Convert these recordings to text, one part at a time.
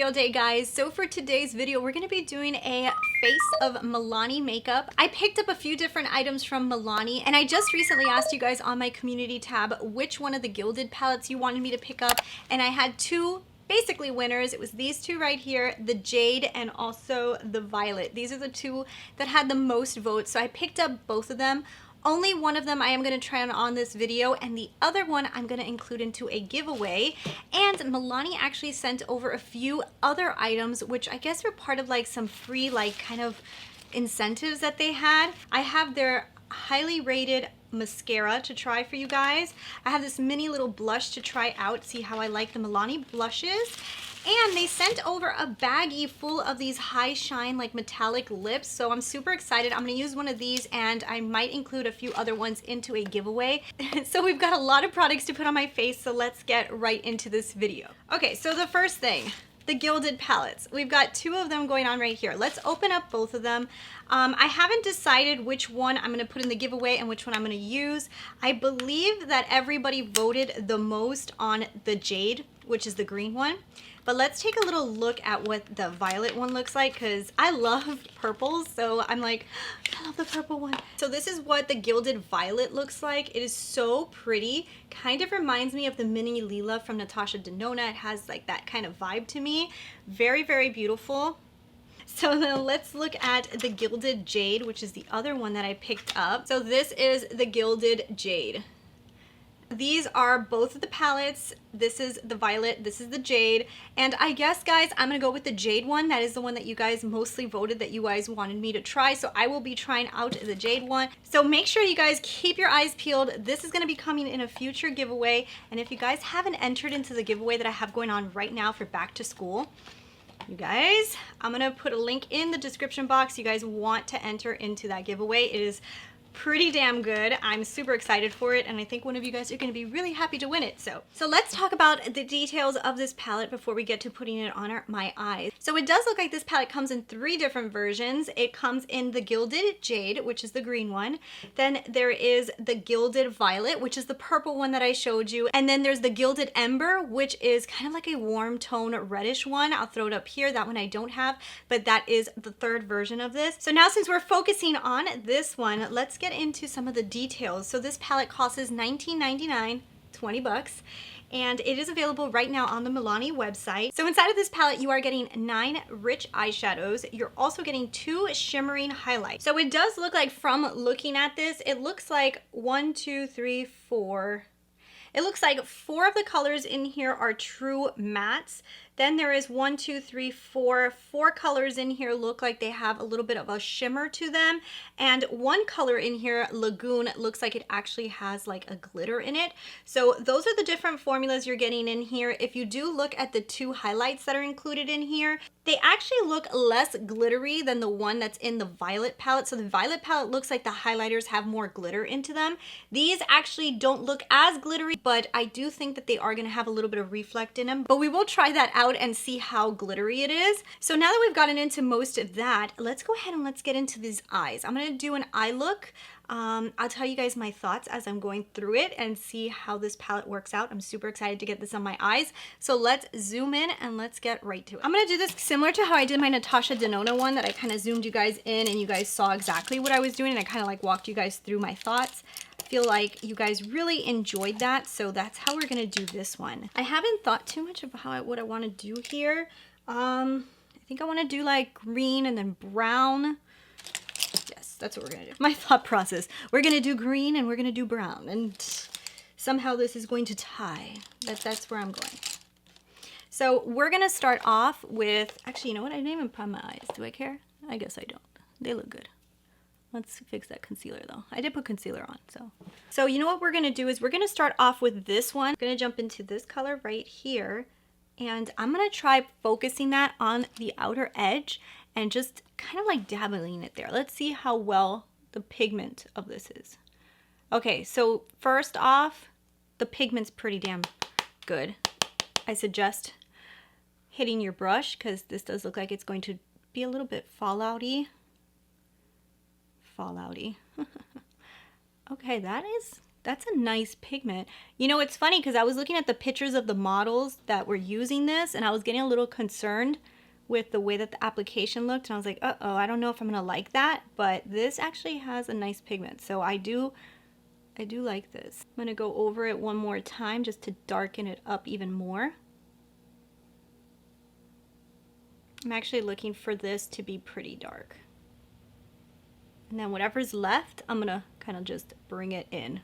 tutorial day, guys. So for today's video, we're going to be doing a face of Milani makeup. I picked up a few different items from Milani, and I just recently asked you guys on my community tab which one of the Gilded palettes you wanted me to pick up, and I had two basically winners. It was these two right here, the Jade and also the Violet. These are the two that had the most votes, so I picked up both of them. Only one of them I am going to try on this video, and the other one I'm going to include into a giveaway. And Milani actually sent over a few other items, which I guess were part of like some free like kind of incentives that they had. I have their highly rated mascara to try for you guys. I have this mini little blush to try out, see how I like the Milani blushes. And they sent over a baggie full of these high shine like metallic lips. So I'm super excited. I'm gonna use one of these, and I might include a few other ones into a giveaway. So we've got a lot of products to put on my face, so let's get right into this video. Okay, so the first thing, the Gilded palettes. We've got two of them going on right here. Let's open up both of them. I haven't decided which one I'm gonna put in the giveaway and which one I'm gonna use. I believe that everybody voted the most on the Jade, which is the green one. But let's take a little look at what the Violet one looks like, because I love purples, so I'm like, I love the purple one. So this is what the Gilded Violet looks like. It is so pretty. Kind of reminds me of the Mini Lila from Natasha Denona. It has like that kind of vibe to me. Very, very beautiful. So now let's look at the Gilded Jade, which is the other one that I picked up. So this is the Gilded Jade. These are both of the palettes. This is the Violet, this is the Jade. And I guess, guys, I'm gonna go with the Jade one. That is the one that you guys mostly voted that you guys wanted me to try. So I will be trying out the Jade one. So make sure you guys keep your eyes peeled. This is gonna be coming in a future giveaway. And if you guys haven't entered into the giveaway that I have going on right now for back to school, you guys, I'm gonna put a link in the description box. You guys want to enter into that giveaway. It is pretty damn good. I'm super excited for it, and I think one of you guys are going to be really happy to win it. So let's talk about the details of this palette before we get to putting it on my eyes. So it does look like this palette comes in three different versions. It comes in the Gilded Jade, which is the green one. Then there is the Gilded Violet, which is the purple one that I showed you. And then there's the Gilded Ember, which is kind of like a warm tone reddish one. I'll throw it up here. That one I don't have, but that is the third version of this. So now since we're focusing on this one, let's get into some of the details. So this palette costs $19.99, 20 bucks, and it is available right now on the Milani website. So inside of this palette, you are getting 9 rich eyeshadows. You're also getting 2 shimmering highlights. So it does look like, from looking at this, it looks like 1, 2, 3, 4. It looks like 4 of the colors in here are true mattes. Then there is 1, 2, 3, 4. 4 colors in here look like they have a little bit of a shimmer to them. And one color in here, Lagoon, looks like it actually has like a glitter in it. So those are the different formulas you're getting in here. If you do look at the 2 highlights that are included in here, they actually look less glittery than the one that's in the Violet palette. So the Violet palette looks like the highlighters have more glitter into them. These actually don't look as glittery, but I do think that they are going to have a little bit of reflect in them. But we will try that out and see how glittery it is. So now that we've gotten into most of that, let's go ahead and let's get into these eyes. I'm going to do an eye look. I'll tell you guys my thoughts as I'm going through it and see how this palette works out. I'm super excited to get this on my eyes. So let's zoom in and let's get right to it. I'm gonna do this similar to how I did my Natasha Denona one, that I kind of zoomed you guys in and you guys saw exactly what I was doing, and I kind of like walked you guys through my thoughts. I feel like you guys really enjoyed that, so that's how we're gonna do this one. I haven't thought too much about what I want to do here. I think I want to do like green and then brown. That's what we're gonna do. My thought process. We're gonna do green and we're gonna do brown, and somehow this is going to tie. That's where I'm going. So we're gonna start off with, actually, you know what? I didn't even prime my eyes. Do I care? I guess I don't. They look good. Let's fix that concealer though. I did put concealer on, so you know what we're gonna do is we're gonna start off with this one. I'm gonna jump into this color right here, and I'm gonna try focusing that on the outer edge and just kind of like dabbling it there. Let's see how well the pigment of this is. Okay, so first off, the pigment's pretty damn good. I suggest hitting your brush, because this does look like it's going to be a little bit fallouty. Fallouty. Okay, that that's a nice pigment. You know, it's funny because I was looking at the pictures of the models that were using this and I was getting a little concerned with the way that the application looked, and I was like, uh-oh, I don't know if I'm gonna like that, but this actually has a nice pigment, so I do like this. I'm gonna go over it one more time just to darken it up even more. I'm actually looking for this to be pretty dark. And then whatever's left, I'm gonna kind of just bring it in.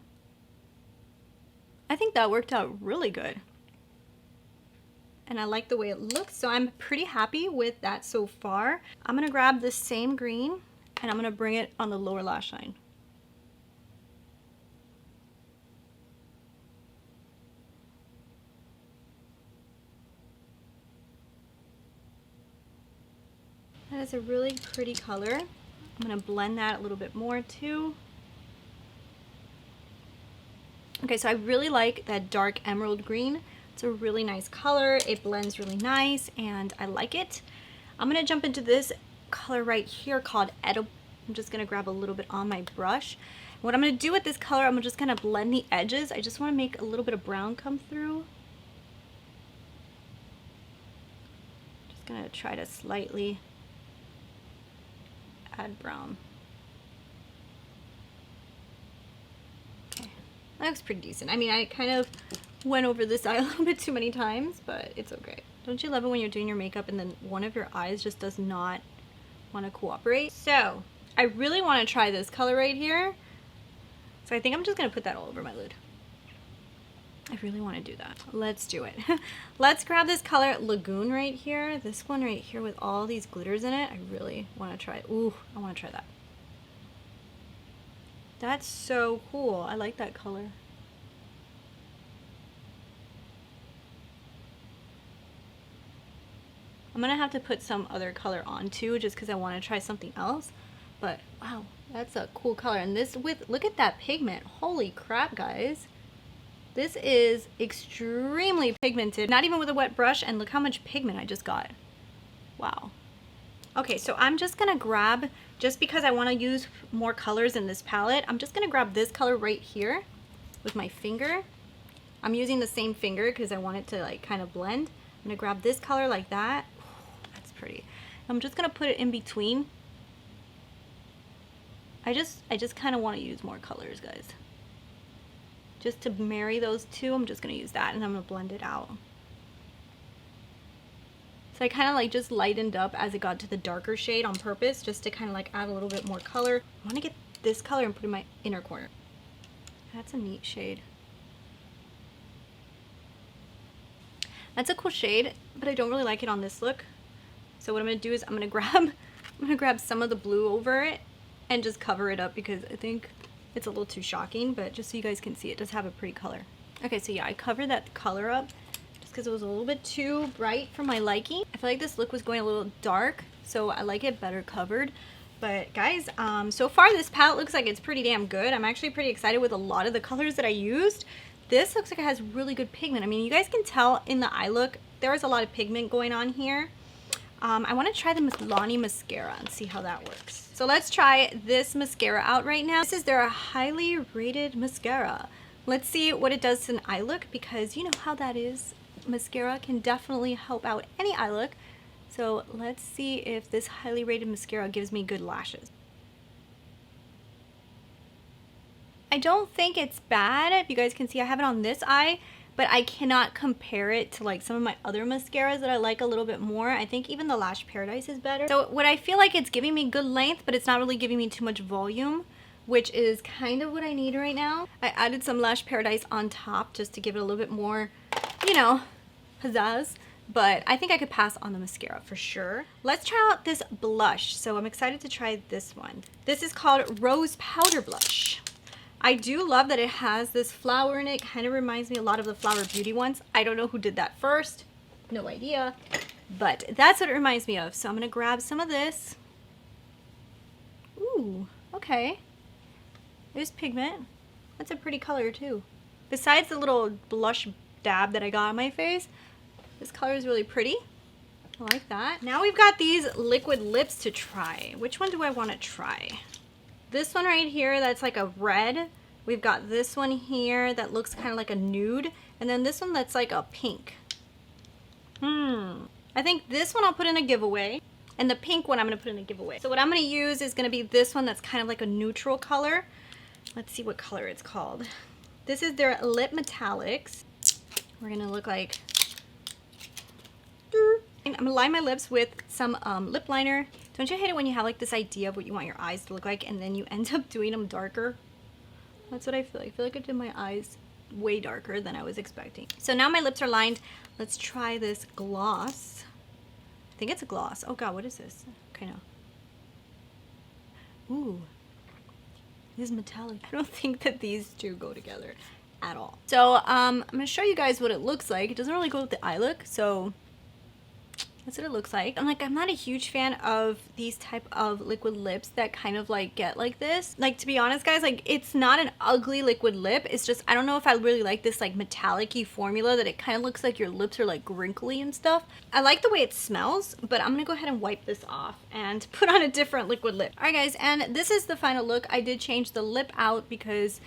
I think that worked out really good. And I like the way it looks, so I'm pretty happy with that so far. I'm gonna grab this same green and I'm gonna bring it on the lower lash line. That is a really pretty color. I'm gonna blend that a little bit more too. Okay, so I really like that dark emerald green. It's a really nice color. It blends really nice and I like it. I'm gonna jump into this color right here called Edible. I'm just gonna grab a little bit on my brush. What I'm gonna do with this color, I'm just gonna blend the edges. I just wanna make a little bit of brown come through. Just gonna try to slightly add brown. Okay, that looks pretty decent. I mean, I kind of went over this eye a little bit too many times, but it's okay. Don't you love it when you're doing your makeup and then one of your eyes just does not want to cooperate? So I really want to try this color right here. So I think I'm just going to put that all over my lid. I really want to do that. Let's do it. Let's grab this color Lagoon right here. This one right here with all these glitters in it. I really want to try it. Ooh, I want to try that. That's so cool. I like that color. I'm gonna have to put some other color on too, just because I want to try something else. But wow, that's a cool color. And this with, look at that pigment. Holy crap, guys. This is extremely pigmented, not even with a wet brush, and look how much pigment I just got. Wow. Okay, so I'm just gonna grab, just because I want to use more colors in this palette, I'm just gonna grab this color right here with my finger. I'm using the same finger because I want it to like kind of blend. I'm gonna grab this color like that. That's pretty. I'm just gonna put it in between. I just kind of want to use more colors, guys. Just to marry those two, I'm just gonna use that and I'm gonna blend it out. So I kind of like just lightened up as it got to the darker shade on purpose, just to kind of like add a little bit more color. I want to get this color and put it in my inner corner. That's a neat shade. That's a cool shade, but I don't really like it on this look. So what I'm gonna do is I'm gonna grab some of the blue over it and just cover it up because I think it's a little too shocking, but just so you guys can see, it does have a pretty color. Okay, so yeah, I covered that color up just because it was a little bit too bright for my liking. I feel like this look was going a little dark, so I like it better covered. But guys, so far this palette looks like it's pretty damn good. I'm actually pretty excited with a lot of the colors that I used. This looks like it has really good pigment. I mean, you guys can tell in the eye look, there is a lot of pigment going on here. I want to try the Milani mascara and see how that works. So let's try this mascara out right now. This is their highly rated mascara. Let's see what it does to an eye look, because you know how that is. Mascara can definitely help out any eye look. So let's see if this highly rated mascara gives me good lashes. I don't think it's bad. If you guys can see, I have it on this eye, but I cannot compare it to like some of my other mascaras that I like a little bit more. I think even the Lash Paradise is better. So what I feel like, it's giving me good length, but it's not really giving me too much volume, which is kind of what I need right now. I added some Lash Paradise on top just to give it a little bit more, you know, pizzazz. But I think I could pass on the mascara for sure. Let's try out this blush. So I'm excited to try this one. This is called Rose Powder Blush. I do love that it has this flower in it. Kind of reminds me a lot of the Flower Beauty ones. I don't know who did that first. No idea. But that's what it reminds me of. So I'm going to grab some of this. Ooh, okay. There's pigment. That's a pretty color too. Besides the little blush dab that I got on my face, this color is really pretty. I like that. Now we've got these liquid lips to try. Which one do I want to try? This one right here, that's like a red. We've got this one here that looks kind of like a nude, and then this one that's like a pink. I think this one I'll put in a giveaway, and the pink one I'm going to put in a giveaway. So what I'm going to use is going to be this one that's kind of like a neutral color. Let's see what color it's called. This is their Lip Metallics. We're going to look like... I'm going to line my lips with some lip liner. Don't you hate it when you have like this idea of what you want your eyes to look like and then you end up doing them darker? That's what I feel like. I feel like I did my eyes way darker than I was expecting. So now my lips are lined. Let's try this gloss. I think it's a gloss. Oh god, what is this? Okay, no. Ooh. This is metallic. I don't think that these two go together at all. So I'm going to show you guys what it looks like. It doesn't really go with the eye look, so that's what it looks like. I'm not a huge fan of these type of liquid lips that kind of like get like this. Like, to be honest guys, like it's not an ugly liquid lip. It's just, I don't know if I really like this like metallic-y formula that it kind of looks like your lips are like wrinkly and stuff. I like the way it smells, but I'm gonna go ahead and wipe this off and put on a different liquid lip. All right guys, and this is the final look. I did change the lip out because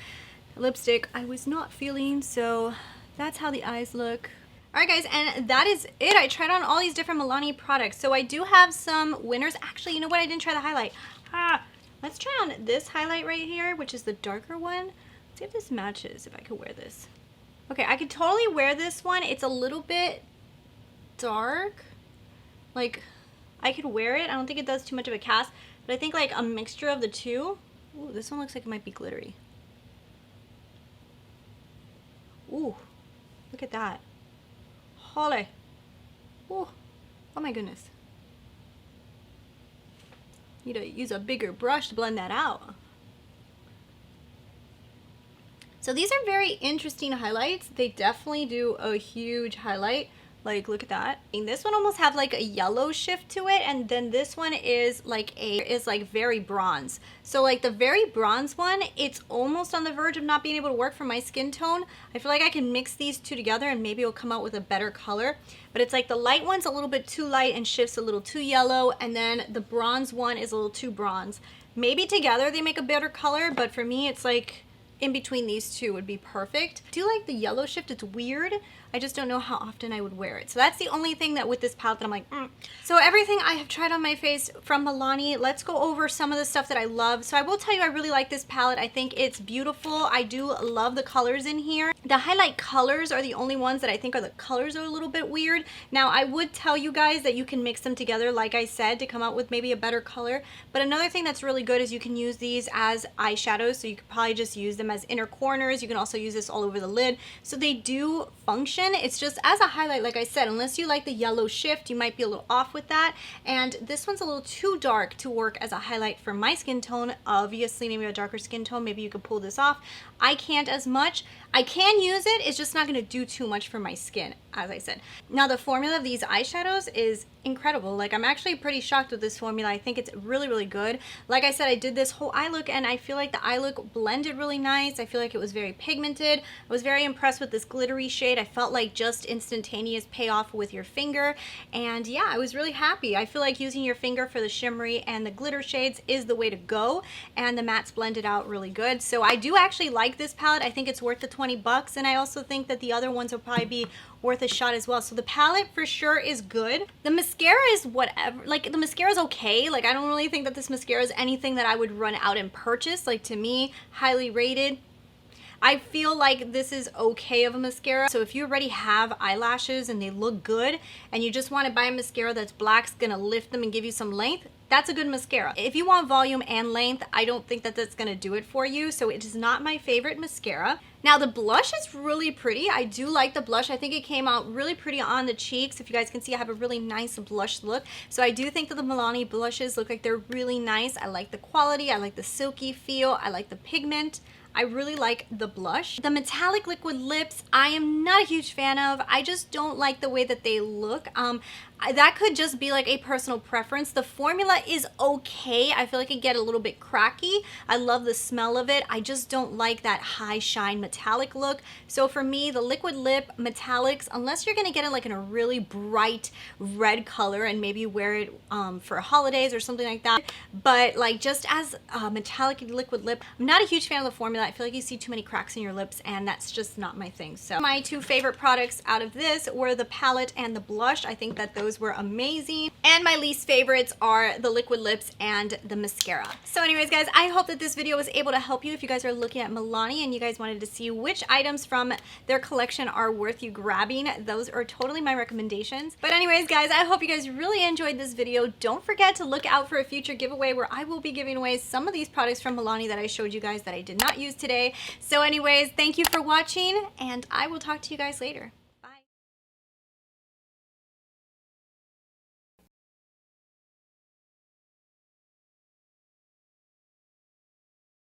the lipstick I was not feeling, so that's how the eyes look. Alright guys, and that is it. I tried on all these different Milani products. So I do have some winners. Actually, you know what? I didn't try the highlight. Let's try on this highlight right here, which is the darker one. Let's see if this matches, if I could wear this. Okay, I could totally wear this one. It's a little bit dark. Like, I could wear it. I don't think it does too much of a cast, but I think like a mixture of the two. Ooh, this one looks like it might be glittery. Ooh, look at that. Holy. Oh my goodness. Need to use a bigger brush to blend that out. So these are very interesting highlights. They definitely do a huge highlight. Like, look at that. And this one almost have like a yellow shift to it, and then this one is like very bronze. So like the very bronze one, it's almost on the verge of not being able to work for my skin tone. I feel like I can mix these two together and maybe it'll come out with a better color. But it's like the light one's a little bit too light and shifts a little too yellow, and then the bronze one is a little too bronze. Maybe together they make a better color, but for me it's like in between these two would be perfect. I do like the yellow shift. It's weird. I just don't know how often I would wear it. So that's the only thing that with this palette that I'm like, So everything I have tried on my face from Milani, let's go over some of the stuff that I love. So I will tell you, I really like this palette. I think it's beautiful. I do love the colors in here. The highlight colors are the only ones that I think are the colors are a little bit weird. Now I would tell you guys that you can mix them together, like I said, to come out with maybe a better color. But another thing that's really good is you can use these as eyeshadows. So you could probably just use them as inner corners. You can also use this all over the lid. So they do function. It's just as a highlight, like I said, unless you like the yellow shift, you might be a little off with that. And this one's a little too dark to work as a highlight for my skin tone. Obviously, maybe a darker skin tone, maybe you could pull this off. I can't as much. I can use it, it's just not going to do too much for my skin, as I said. Now the formula of these eyeshadows is incredible. Like, I'm actually pretty shocked with this formula. I think it's really, really good. Like I said, I did this whole eye look and I feel like the eye look blended really nice. I feel like it was very pigmented. I was very impressed with this glittery shade. I felt like just instantaneous payoff with your finger. And yeah, I was really happy. I feel like using your finger for the shimmery and the glitter shades is the way to go. And the mattes blended out really good. So I do actually like this palette. I think it's worth the $20, and I also think that the other ones will probably be worth a shot as well. So the palette for sure is good. The mascara is whatever. Like, the mascara is okay. Like, I don't really think that this mascara is anything that I would run out and purchase. Like, to me, highly rated. I feel like this is okay of a mascara. So if you already have eyelashes and they look good and you just want to buy a mascara that's black's gonna lift them and give you some length, that's a good mascara. If you want volume and length, I don't think that that's gonna do it for you. So it is not my favorite mascara. Now the blush is really pretty. I do like the blush. I think it came out really pretty on the cheeks. If you guys can see, I have a really nice blush look. So I do think that the Milani blushes look like they're really nice. I like the quality. I like the silky feel. I like the pigment. I really like the blush. The metallic liquid lips, I am not a huge fan of. I just don't like the way that they look. That could just be like a personal preference. The formula is okay. I feel like it get a little bit cracky. I love the smell of it. I just don't like that high shine metallic metallic look. So for me, the liquid lip metallics, unless you're gonna get it like in a really bright red color and maybe wear it for holidays or something like that, but like just as a metallic liquid lip, I'm not a huge fan of the formula. I feel like you see too many cracks in your lips, and that's just not my thing. So my two favorite products out of this were the palette and the blush. I think that those were amazing. And my least favorites are the liquid lips and the mascara. So anyways, guys, I hope that this video was able to help you if you guys are looking at Milani and you guys wanted to see which items from their collection are worth you grabbing. Those are totally my recommendations. But anyways, guys, I hope you guys really enjoyed this video. Don't forget to look out for a future giveaway where I will be giving away some of these products from Milani that I showed you guys that I did not use today. So anyways, thank you for watching, and I will talk to you guys later.